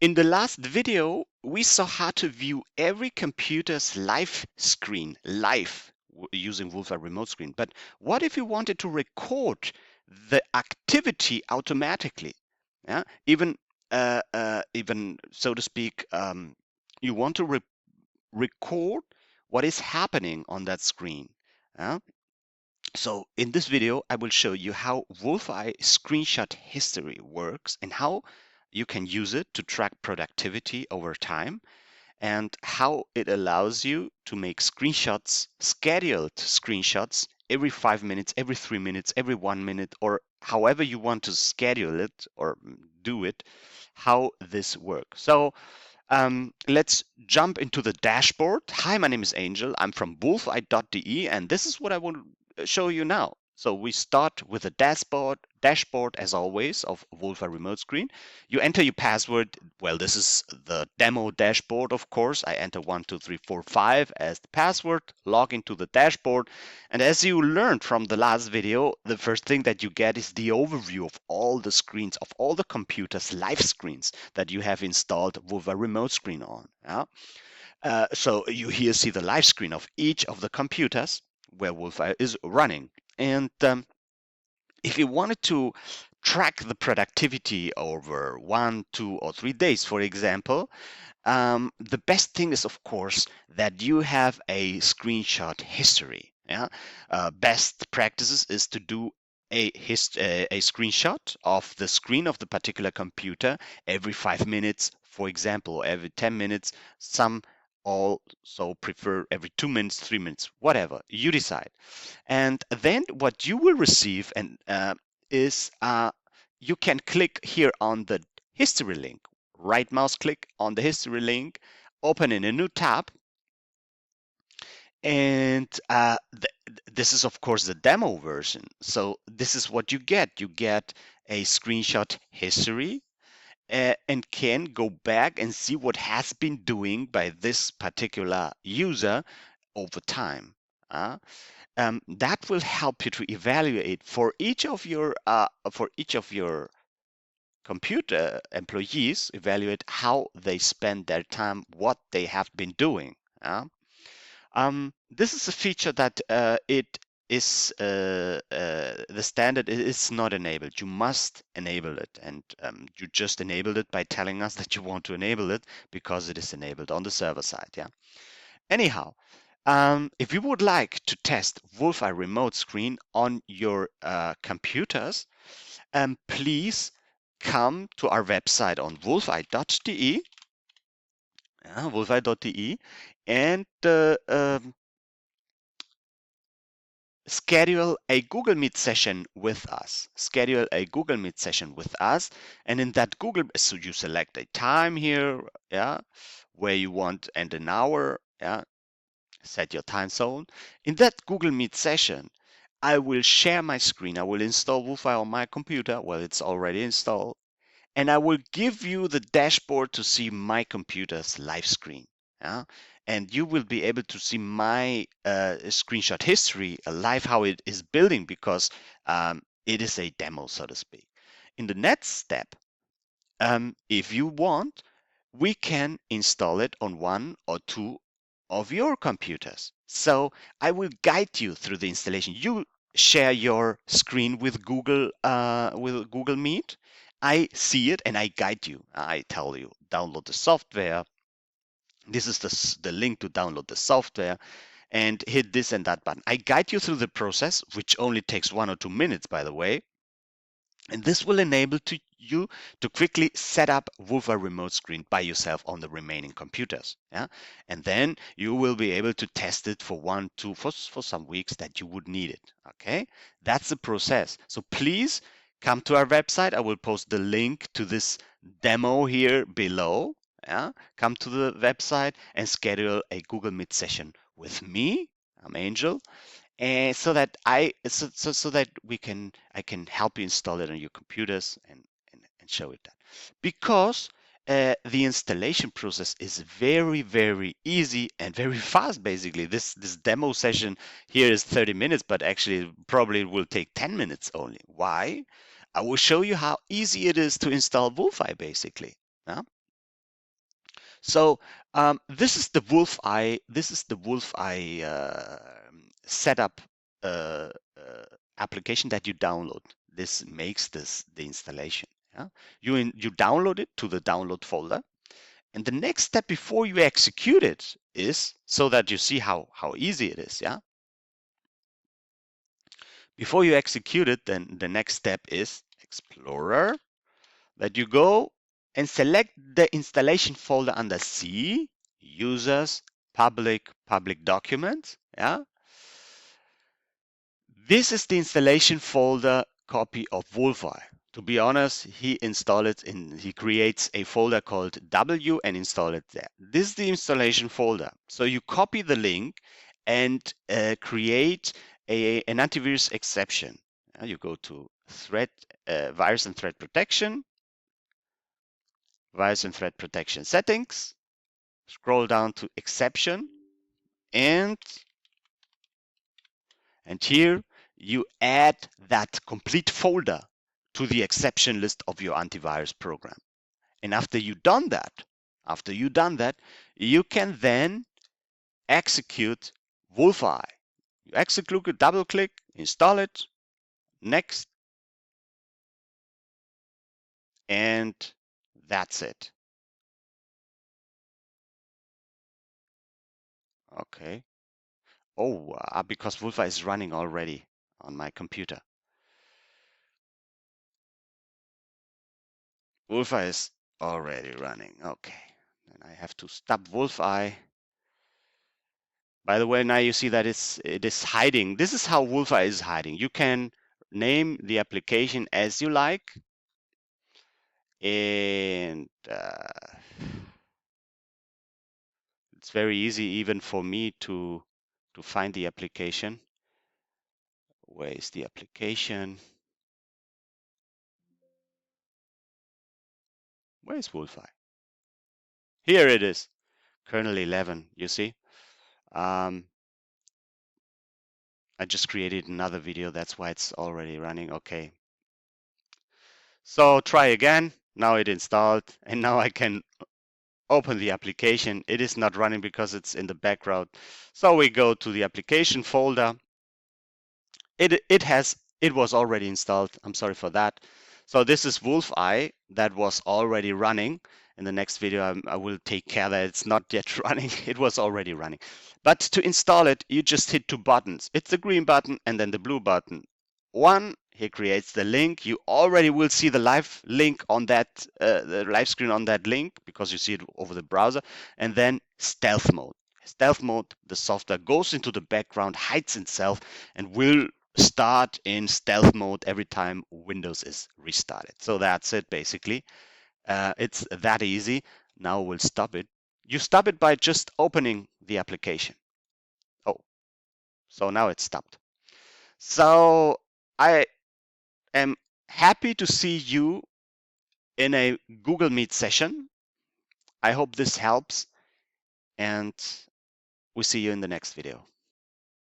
In the last video, we saw how to view every computer's live screen using Wolfeye Remote Screen. But what if you wanted to record the activity automatically? Yeah, even so to speak, you want to record what is happening on that screen. Yeah? So in this video, I will show you how Wolfeye screenshot history works and how you can use it to track productivity over time, and how it allows you to make screenshots, scheduled screenshots, every 5 minutes, every 3 minutes, every 1 minute, or however you want to schedule it or do it, how this works. So let's jump into the dashboard. Hi, my name is Angel. I'm from wolfeye.de, and this is what I will show you now. So we start with the dashboard as always of Wolfeye Remote Screen. You enter your password. Well, this is the demo dashboard, of course. I enter 12345 as the password, log into the dashboard. And as you learned from the last video, the first thing that you get is the overview of all the screens, of all the computers' live screens that you have installed Wolfeye Remote Screen on. Yeah? So you here see the live screen of each of the computers where Wolfeye is running. And if you wanted to track the productivity over 1, 2, or 3 days, for example, the best thing is, of course, that you have a screenshot history. Yeah? Best practices is to do a screenshot of the screen of the particular computer every 5 minutes, for example, or every 10 minutes. Some also prefer every 2 minutes, 3 minutes, whatever you decide. And then what you will receive is you can click here on the history link. Right mouse click on the history link, open in a new tab, and this is of course the demo version. So this is what you get. You get a screenshot history and can go back and see what has been doing by this particular user over time. That will help you to evaluate for each of your computer employees, evaluate how they spend their time, what they have been doing. This is a feature that it is the standard is not enabled. You must enable it, and you just enabled it by telling us that you want to enable it because it is enabled on the server side. Yeah. Anyhow, if you would like to test Wolfeye Remote Screen on your computers, please come to our website on wolfeye.de, wolfeye.de, and schedule a Google Meet session with us. Schedule a Google Meet session with us, and in that so you select a time here, yeah, where you want, and an hour, yeah, set your time zone. In that Google Meet session, I will share my screen. I will install Wolfeye on my computer. Well, it's already installed. And I will give you the dashboard to see my computer's live screen. Yeah? And you will be able to see my screenshot history live, how it is building, because it is a demo, so to speak. In the next step, if you want, we can install it on 1 or 2 of your computers. So I will guide you through the installation. You share your screen with Google Meet. I see it and I guide you. I tell you, download the software. This is the link to download the software, and hit this and that button. I guide you through the process, which only takes 1 or 2 minutes, by the way. And this will enable you to quickly set up Wolfeye Remote Screen by yourself on the remaining computers. Yeah? And then you will be able to test it for for some weeks that you would need it. Okay, that's the process. So please come to our website. I will post the link to this demo here below. Yeah? Come to the website and schedule a Google Meet session with me. I'm Angel, and so that I can help you install it on your computers and show it that. Because the installation process is very easy and very fast. Basically, this demo session here is 30 minutes, but actually probably it will take 10 minutes only. Why? I will show you how easy it is to install Wolfeye, basically. Yeah? So this is the Wolfeye. This is the Wolfeye setup uh, uh, application that you download. This makes this the installation. Yeah? You download it to the download folder, and the next step before you execute it is so that you see how easy it is. Yeah. Before you execute it, then the next step is Explorer. That you go and select the installation folder under C, users, public documents. Yeah. This is the installation folder copy of Wolfeye. To be honest, he creates a folder called W and install it there. This is the installation folder. So you copy the link and create an antivirus exception. You go to virus and threat protection, virus and threat protection settings, scroll down to exception, and here you add that complete folder to the exception list of your antivirus program. And after you've done that, you can then execute Wolfeye. You execute it, double click, install it, next, and that's it. Okay. Oh, because Wolfeye is running already on my computer. Wolfeye is already running. Okay. Then I have to stop Wolfeye. By the way, now you see that it is hiding. This is how Wolfeye is hiding. You can name the application as you like. And it's very easy even for me to find the application. Where is the application? Where is Wolfeye? Here it is, kernel 11, you see. I just created another video, that's why it's already running. Okay. So try again. Now it installed, and now I can open the application. It is not running because it's in the background. So we go to the application folder. It was already installed. I'm sorry for that. So this is Wolfeye that was already running. In the next video, I will take care that it's not yet running. It was already running. But to install it, you just hit two buttons. It's the green button and then the blue button. One, he creates the link. You already will see the live link on that, the live screen on that link because you see it over the browser. And then stealth mode. Stealth mode, the software goes into the background, hides itself, and will start in stealth mode every time Windows is restarted. So that's it basically. It's that easy. Now we'll stop it. You stop it by just opening the application. Oh, so now it's stopped. So I am happy to see you in a Google Meet session. I hope this helps, and we'll see you in the next video.